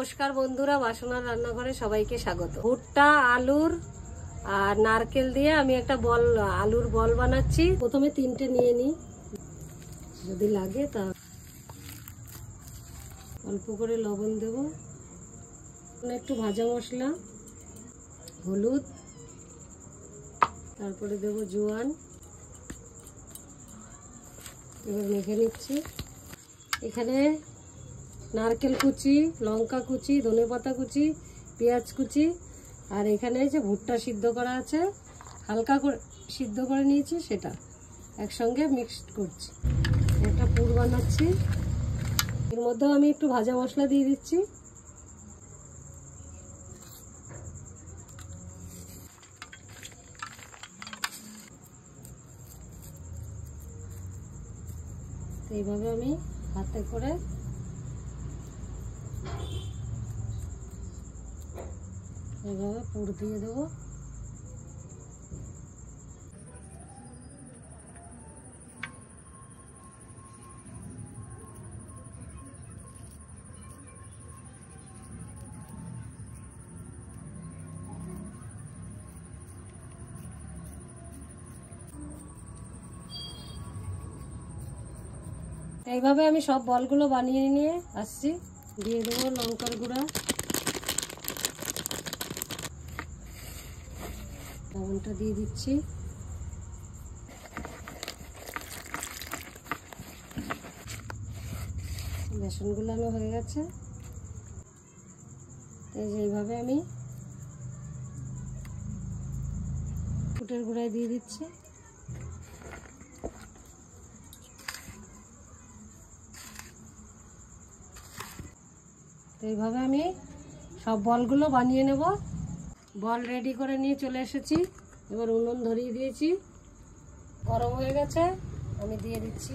নমস্কার বন্ধুরা, বাসনার রান্নাঘরে সবাইকে স্বাগত। ভুট্টা, আলুর আর নারকেল দিয়ে আমি একটা বল আলুর বল বানাচ্ছি। প্রথমে 3টে নিয়ে নিই, যদি লাগে তা অল্প করে লবণ দেব, একটু ভাজা মশলা, হলুদ, তারপরে দেব জোয়ান। এবার মেখে নিচ্ছি। এখানে নারকেল কুচি, লঙ্কা কুচি, ধনেপাতা কুচি, পেঁয়াজ কুচি, আর এখানে যে ভুট্টা সিদ্ধ করা আছে, হালকা করে সিদ্ধ করে নিয়েছি, সেটা একসঙ্গে মিক্সড করছি। একটা পুর বানাচ্ছি। এর মধ্যেও আমি একটু ভাজা মশলা দিয়ে দিচ্ছি। এইভাবে আমি হাতে করে এইভাবে পুর দিয়ে দেবো। এইভাবে আমি সব বলগুলো বানিয়ে নিয়ে আসছি। দিয়ে দেবো লঙ্কার গুঁড়া, লবণটা দিয়ে দিচ্ছি, বেসন গুলানো হয়ে গেছে। এই যে এইভাবে আমি ফুটের গুঁড়ায় দিয়ে দিচ্ছি। তো এইভাবে আমি সব বলগুলো বানিয়ে নেব। বল রেডি করে নিয়ে চলে এসেছি। এবার উনুন ধরিয়ে দিয়েছি, গরম হয়ে গেছে, আমি দিয়ে দিচ্ছি।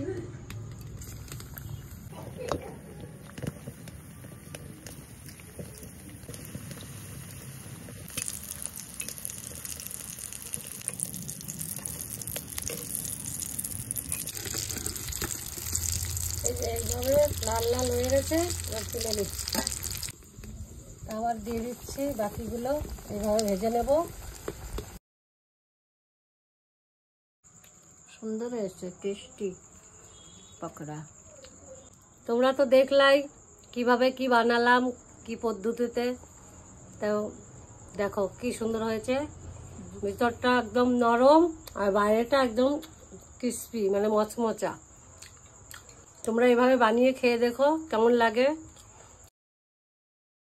এই যে এইভাবে লাল লাল হয়ে গেছে, এবার তুলে দিচ্ছি। আবার দিয়ে দিচ্ছি বাকিগুলো, এইভাবে ভেজে নেব। সুন্দর হয়েছে, টেস্টি পকোড়া। তোমরা তো দেখলাই কিভাবে কি বানালাম, কি পদ্ধতিতে। তো দেখো কি সুন্দর হয়েছে, ভিতরটা একদম নরম আর বাইরেটা একদম ক্রিস্পি, মানে মচমচা। তোমরা এইভাবে বানিয়ে খেয়ে দেখো কেমন লাগে।